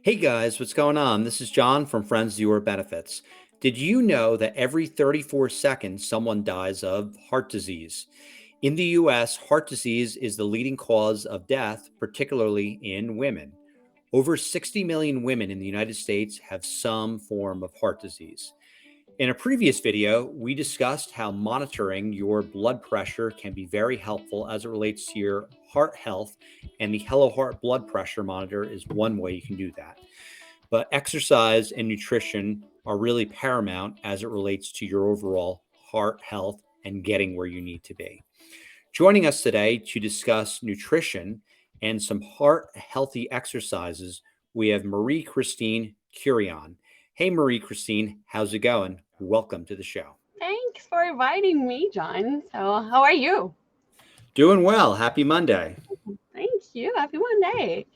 Hey guys, what's going on? This is John from Friends of Your Benefits. Did you know that every 34 seconds someone dies of heart disease? In the US, heart disease is the leading cause of death, particularly in women. Over 60 million women in the United States have some form of heart disease. In a previous video, we discussed how monitoring your blood pressure can be very helpful as it relates to your heart health, and the Hello Heart blood pressure monitor is one way you can do that. But exercise and nutrition are really paramount as it relates to your overall heart health and getting where you need to be. Joining us today to discuss nutrition and some heart healthy exercises, we have Marie-Christine Quiron. Hey, Marie-Christine, how's it going? Welcome to the show. Thanks for inviting me, John. So, how are you? Doing well. Happy Monday. Thank you. Happy Monday.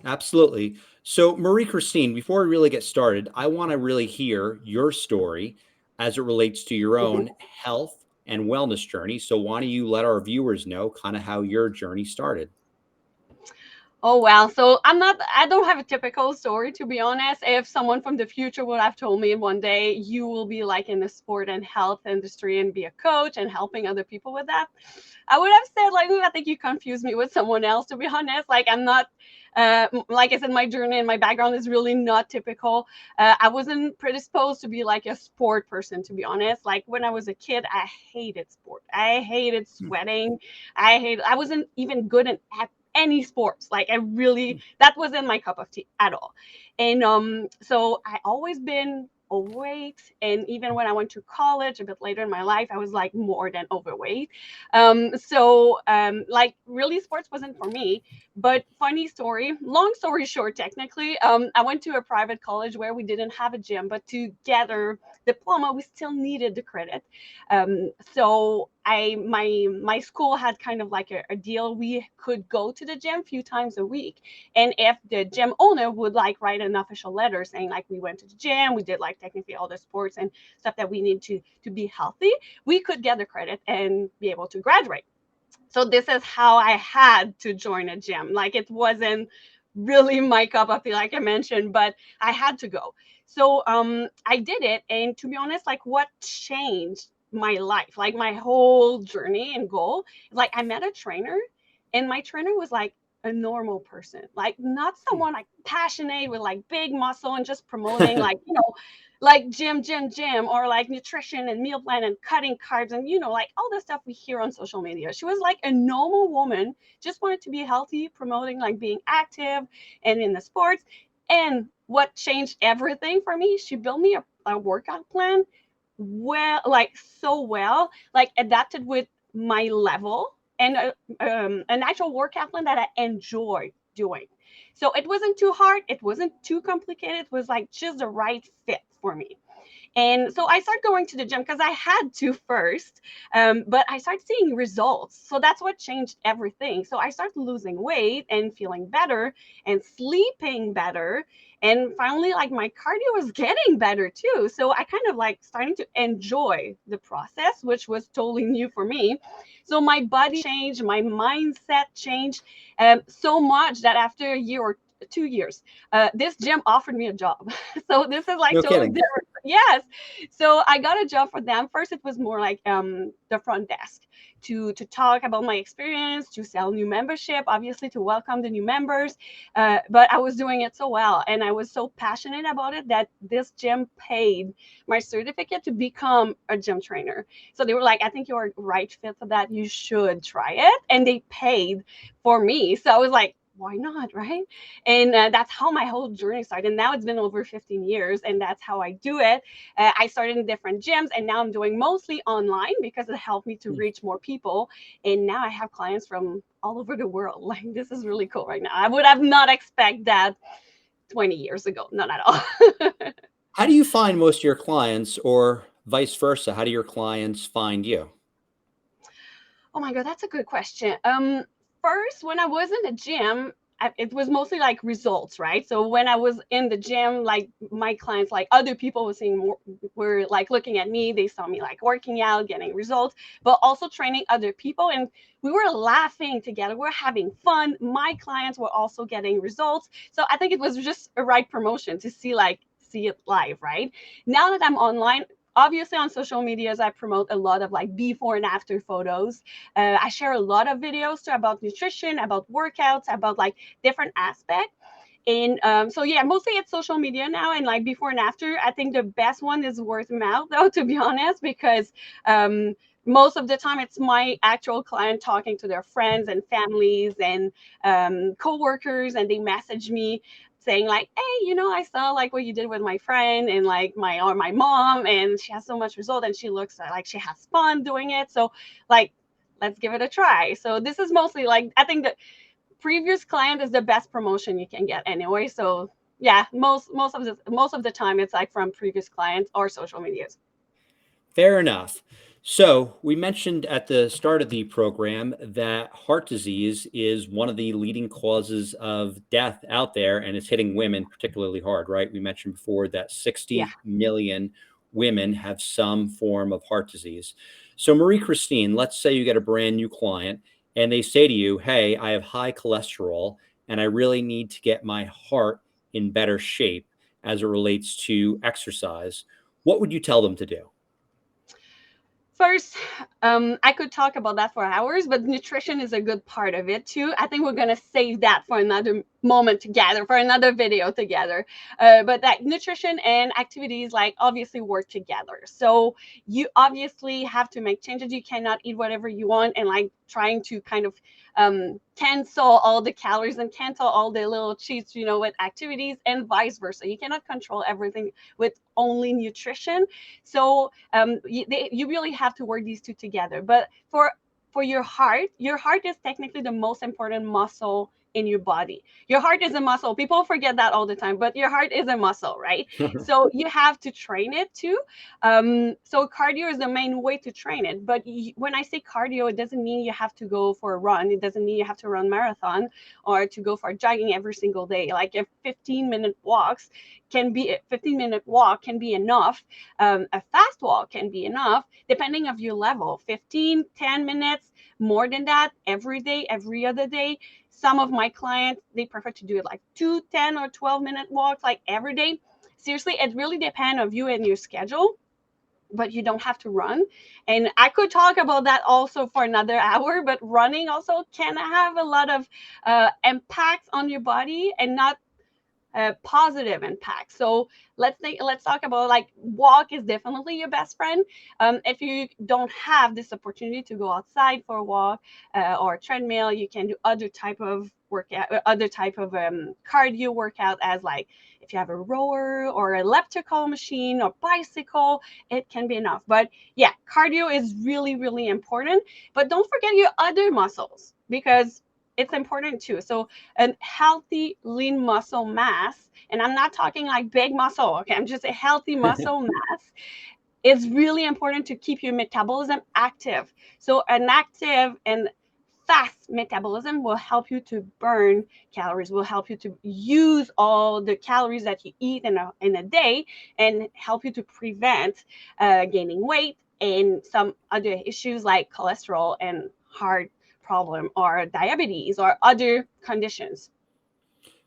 Absolutely. So, Marie Christine, before we really get started, I want to really hear your story as it relates to your Mhm. own health and wellness journey. So, why don't you let our viewers know kind of how your journey started? Oh well, so I don't have a typical story to be honest. If someone from the future would have told me one day you will be like in the sport and health industry and be a coach and helping other people with that, I would have said like, I think you confuse me with someone else to be honest. Like I'm not like I said, my journey and my background is really not typical. I wasn't predisposed to be like a sport person, to be honest. Like when I was a kid, I hated sport. I hated Hmm. sweating. I wasn't even good at any sports. Like I really, that wasn't my cup of tea at all. And so I always been overweight, and even when I went to college a bit later in my life, I was like more than overweight. Like really sports wasn't for me. But funny story, long story short, technically, I went to a private college where we didn't have a gym, but to gather diploma we still needed the credit. So my school had kind of like a deal. We could go to the gym a few times a week, and if the gym owner would like write an official letter saying like we went to the gym, we did like technically all the sports and stuff that we need to be healthy, we could get the credit and be able to graduate. So this is how I had to join a gym. Like it wasn't really my cup of tea, like I mentioned, but I had to go. So I did it, and to be honest, like what changed my life, like my whole journey and goal, like I met a trainer, and my trainer was like a normal person, like not someone like passionate with like big muscle and just promoting like like gym, or like nutrition and meal plan and cutting carbs and like all the stuff we hear on social media. She was like a normal woman, just wanted to be healthy, promoting like being active and in the sports. And what changed everything for me, she built me a workout plan, well, like so well, like adapted with my level, and an actual workout plan that I enjoy doing. So it wasn't too hard, it wasn't too complicated, it was like just the right fit for me. And so I started going to the gym because I had to first, but I started seeing results. So that's what changed everything. So I started losing weight and feeling better and sleeping better. And finally, like my cardio was getting better too. So I kind of like starting to enjoy the process, which was totally new for me. So my body changed, my mindset changed so much that after a year or 2 years, this gym offered me a job. So this is like No totally kidding. different. Yes. So I got a job for them. First, it was more like the front desk to talk about my experience, to sell new membership, obviously to welcome the new members. But I was doing it so well, and I was so passionate about it that this gym paid my certificate to become a gym trainer. So they were like, "I think you're a right fit for that. You should try it," and they paid for me. So I was like, why not, right? And that's how my whole journey started. And now it's been over 15 years, and that's how I do it. I started in different gyms, and now I'm doing mostly online because it helped me to reach more people. And now I have clients from all over the world. Like this is really cool right now. I would have not expect that 20 years ago, not at all. How do you find most of your clients, or vice versa? How do your clients find you? Oh my God, that's a good question. First, when I was in the gym, it was mostly like results, right? So when I was in the gym, like my clients, like other people were seeing more, were like looking at me. They saw me like working out, getting results, but also training other people. And we were laughing together. We're having fun. My clients were also getting results. So I think it was just a right promotion to see it live, right? Now that I'm online, obviously on social medias, I promote a lot of like before and after photos. I share a lot of videos too about nutrition, about workouts, about like different aspects. And so yeah, mostly it's social media now, and like before and after. I think the best one is word of mouth, though, to be honest, because most of the time it's my actual client talking to their friends and families and co-workers, and they message me saying like, hey, I saw like what you did with my friend and like my mom, and she has so much result, and she looks like she has fun doing it. So like, let's give it a try. So this is mostly like, I think that previous client is the best promotion you can get anyway. So yeah, most of the time it's like from previous clients or social medias. Fair enough. So, we mentioned at the start of the program that heart disease is one of the leading causes of death out there, and it's hitting women particularly hard, right? We mentioned before that Yeah. 60 million women have some form of heart disease. So, Marie Christine, let's say you get a brand new client and they say to you, hey, I have high cholesterol and I really need to get my heart in better shape as it relates to exercise. What would you tell them to do? First, I could talk about that for hours, but nutrition is a good part of it too. I think we're gonna save that for another moment together, for another video together. But that nutrition and activities like obviously work together. So you obviously have to make changes. You cannot eat whatever you want and like trying to kind of cancel all the calories and cancel all the little cheats, with activities, and vice versa. You cannot control everything with only nutrition. So you really have to work these two together. But for your heart is technically the most important muscle in your body. Your heart is a muscle. People forget that all the time, but your heart is a muscle, right? So you have to train it too. So cardio is the main way to train it. But when I say cardio, it doesn't mean you have to go for a run. It doesn't mean you have to run marathon or to go for jogging every single day. Like if 15-minute walk can be enough. A fast walk can be enough depending of your level. 15, 10 minutes, more than that, every day, every other day. Some of my clients, they prefer to do it like 2, 10, or 12-minute walks like every day. Seriously, it really depends on you and your schedule, but you don't have to run. And I could talk about that also for another hour, but running also can have a lot of impacts on your body, and not positive impact. So let's talk about like walk is definitely your best friend. If you don't have this opportunity to go outside for a walk or a treadmill, you can do other type of workout, other type of cardio workout, as like if you have a rower or elliptical machine or bicycle, it can be enough. But yeah, cardio is really, really important. But don't forget your other muscles, because it's important too. So a healthy lean muscle mass, and I'm not talking like big muscle, okay, I'm just a healthy muscle mass, is really important to keep your metabolism active. So an active and fast metabolism will help you to burn calories, will help you to use all the calories that you eat in a day, and help you to prevent gaining weight and some other issues like cholesterol and heart problem or diabetes or other conditions.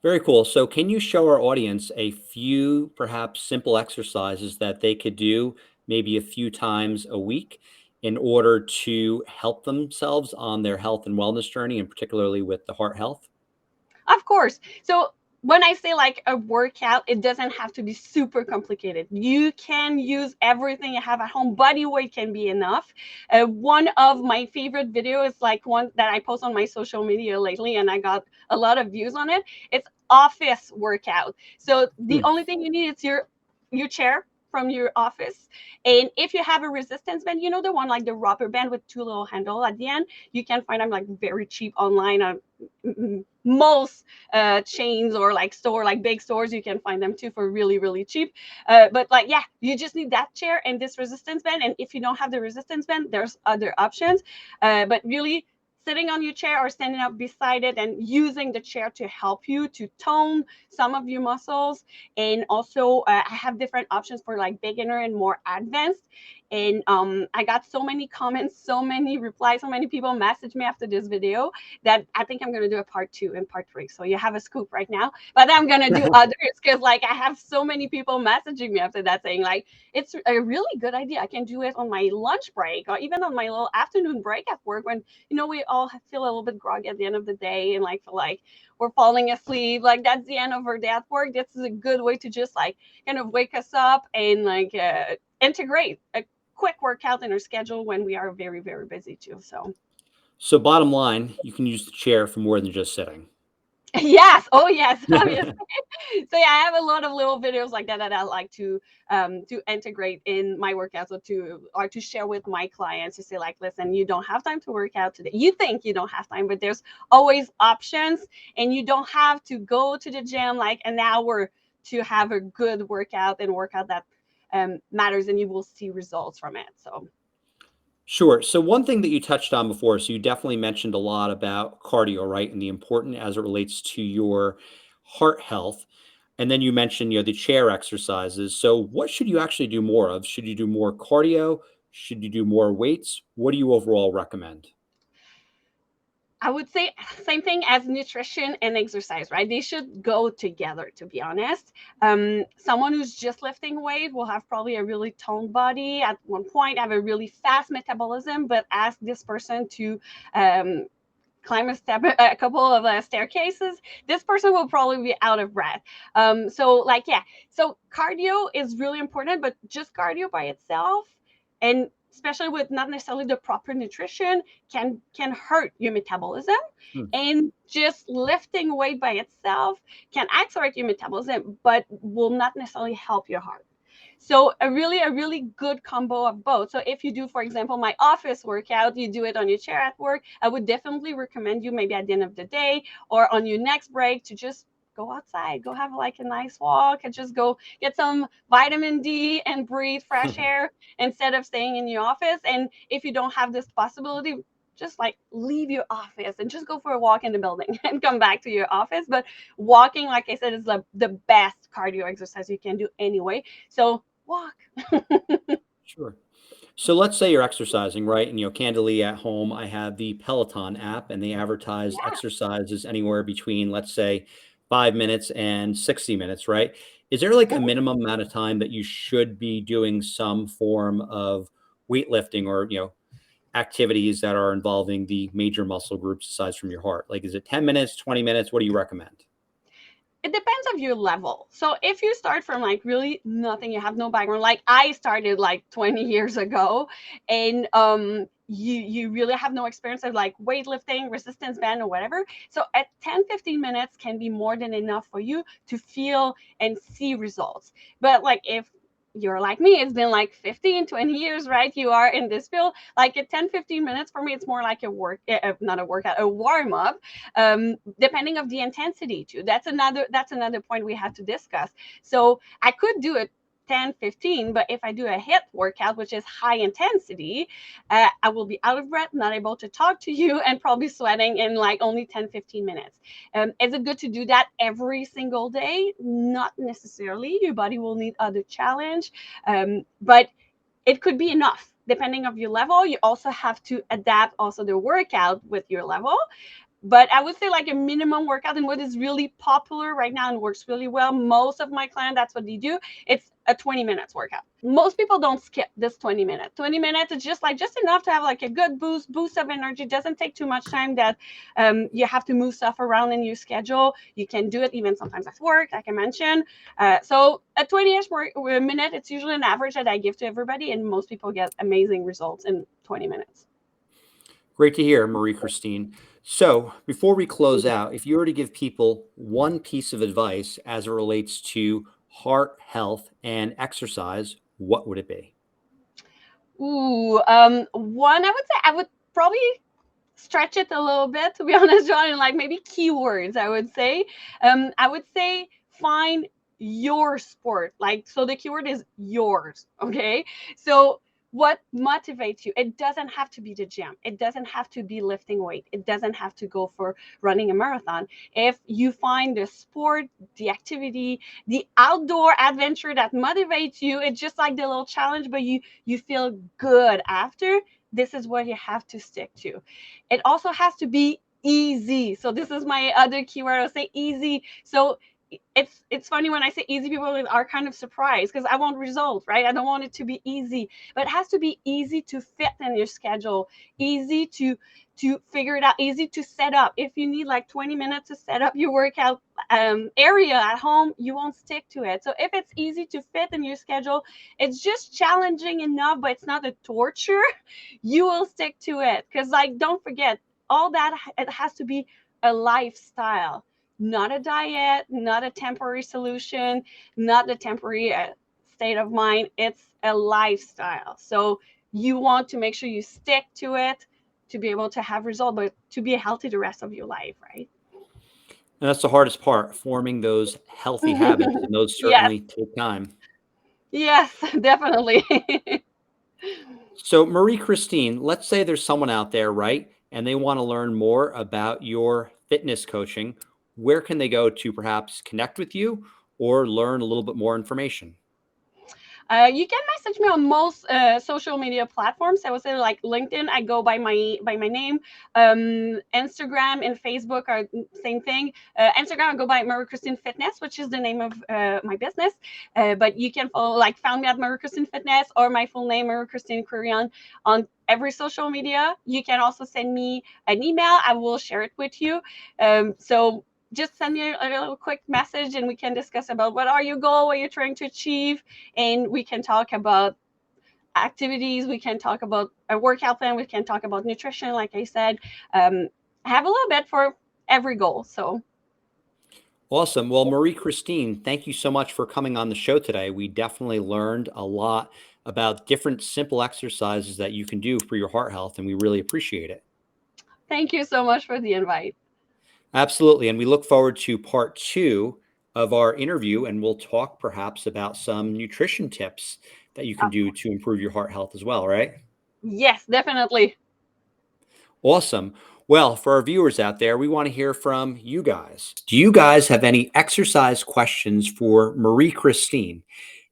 Very cool. So, can you show our audience a few perhaps simple exercises that they could do maybe a few times a week in order to help themselves on their health and wellness journey, and particularly with the heart health? Of course. So when I say like a workout, it doesn't have to be super complicated. You can use everything you have at home. Body weight can be enough. One of my favorite videos, like one that I post on my social media lately, and I got a lot of views on it. It's office workout. So the Hmm. only thing you need is your chair from your office. And if you have a resistance band, the one like the rubber band with two little handle at the end, you can find them like very cheap online on most chains or like big stores. You can find them too for really, really cheap. But like, yeah, you just need that chair and this resistance band. And if you don't have the resistance band, there's other options. But really sitting on your chair or standing up beside it and using the chair to help you to tone some of your muscles. And also, I have different options for like beginner and more advanced. And I got so many comments, so many replies, so many people messaged me after this video that I think I'm going to do a part 2 and part 3. So you have a scoop right now, but I'm going to do others because like I have so many people messaging me after that saying like, it's a really good idea. I can do it on my lunch break or even on my little afternoon break at work when, we all feel a little bit groggy at the end of the day and like feel like we're falling asleep. Like that's the end of our day at work. This is a good way to just like kind of wake us up and like integrate a quick workout in our schedule when we are very, very busy too. So bottom line, you can use the chair for more than just sitting. Yes. Oh, yes. Obviously. So yeah, I have a lot of little videos like that that I like to integrate in my workouts or to share with my clients to say like, listen, you don't have time to work out today. You think you don't have time, but there's always options, and you don't have to go to the gym like an hour to have a good workout and workout that matters, and you will see results from it. So Sure. So one thing that you touched on before, so you definitely mentioned a lot about cardio, right? And the important as it relates to your heart health. And then you mentioned, the chair exercises. So what should you actually do more of? Should you do more cardio? Should you do more weights? What do you overall recommend? I would say same thing as nutrition and exercise, right? They should go together, to be honest. Someone who's just lifting weight will have probably a really toned body at one point, have a really fast metabolism, but ask this person to um, climb a couple of staircases, this person will probably be out of breath. So cardio is really important, but just cardio by itself, and especially with not necessarily the proper nutrition, can hurt your metabolism. Hmm. And just lifting weight by itself can accelerate your metabolism, but will not necessarily help your heart. So a really good combo of both. So if you do, for example, my office workout, you do it on your chair at work, I would definitely recommend you maybe at the end of the day or on your next break to just go outside, go have like a nice walk, and just go get some vitamin D and breathe fresh air instead of staying in your office. And if you don't have this possibility, just like leave your office and just go for a walk in the building and come back to your office. But walking, like I said, is the best cardio exercise you can do anyway. So walk. Sure. So let's say you're exercising, right? And candidly at home, I have the Peloton app and they advertise Yeah. exercises anywhere between, let's say, 5 minutes and 60 minutes, right? Is there like a minimum amount of time that you should be doing some form of weightlifting or, activities that are involving the major muscle groups aside from your heart? Like, is it 10 minutes, 20 minutes? What do you recommend? It depends of your level. So if you start from like really nothing, you have no background, like I started like 20 years ago, and you really have no experience of like weightlifting, resistance band or whatever. So at 10-15 minutes can be more than enough for you to feel and see results. But like if you're like me, it's been like 15-20 years, right? You are in this field. Like at 10-15 minutes for me, it's more like not a workout, a warm up, depending of the intensity too. That's another point we have to discuss. So I could do it 10-15, but if I do a HIIT workout, which is high intensity, I will be out of breath, not able to talk to you, and probably sweating in like only 10-15 minutes. Is it good to do that every single day? Not necessarily. Your body will need other challenge, but it could be enough depending of your level. You also have to adapt also the workout with your level. But I would say like a minimum workout, and what is really popular right now and works really well, most of my clients, that's what they do. It's a 20 minutes workout. Most people don't skip this 20 minutes. 20 minutes is just enough to have like a good boost of energy. It doesn't take too much time that you have to move stuff around in your schedule. You can do it even sometimes at work, like I mentioned. So a 20-ish minute, it's usually an average that I give to everybody, and most people get amazing results in 20 minutes. Great to hear, Marie-Christine. So, before we close out, if you were to give people one piece of advice as it relates to heart health and exercise, what would it be? Ooh, one, I would say I would probably stretch it a little bit, to be honest, John, and like maybe keywords, I would say find your sport. Like, so the keyword is yours. Okay. So what motivates you. It doesn't have to be the gym. It doesn't have to be lifting weight. It doesn't have to go for running a marathon. If you find the sport, the activity, the outdoor adventure that motivates you, it's just like the little challenge, but you feel good after. This is what you have to stick to. It also has to be easy. So this is my other keyword. I'll say easy. So it's funny when I say easy, people are kind of surprised because I want results, right? I don't want it to be easy, but it has to be easy to fit in your schedule, easy to figure it out, easy to set up. If you need like 20 minutes to set up your workout area at home, you won't stick to it. So if it's easy to fit in your schedule, it's just challenging enough, but it's not a torture, you will stick to it. Because like, don't forget, all that, it has to be a lifestyle, not a diet, not a temporary solution, not a temporary state of mind. It's a lifestyle. So you want to make sure you stick to it to be able to have results, but to be healthy the rest of your life, right? And that's the hardest part, forming those healthy habits, and those Yes, certainly take time. yes, definitely. So, Marie Christine, let's say there's someone out there, right? And they want to learn more about your fitness coaching. Where can they go to perhaps connect with you or learn a little bit more information? You can message me on most social media platforms. I would say like LinkedIn, I go by my name. Instagram and Facebook are same thing. Instagram, I go by Marie-Christine Fitness, which is the name of my business. But you can follow, like, found me at Marie-Christine Fitness or my full name, Marie-Christine Quiron, on every social media. You can also send me an email. I will share it with you. So just send me a little quick message and we can discuss about what are your goal, what you're trying to achieve, and we can talk about activities, we can talk about a workout plan, we can talk about nutrition, like I said. I have a little bit for every goal. So Awesome. Well, Marie Christine, thank you so much for coming on the show today. We definitely learned a lot about different simple exercises that you can do for your heart health, and we really appreciate it. thank you so much for the invite. Absolutely. And we look forward to part two of our interview, and we'll talk perhaps about some nutrition tips that you can do to improve your heart health as well, right? Yes, definitely. Awesome. Well, for our viewers out there, we want to hear from you guys. Do you guys have any exercise questions for Marie Christine?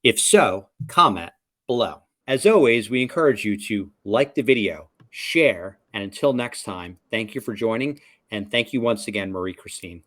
If so, comment below. As always, we encourage you to like the video, share, and until next time, thank you for joining. And thank you once again, Marie Christine.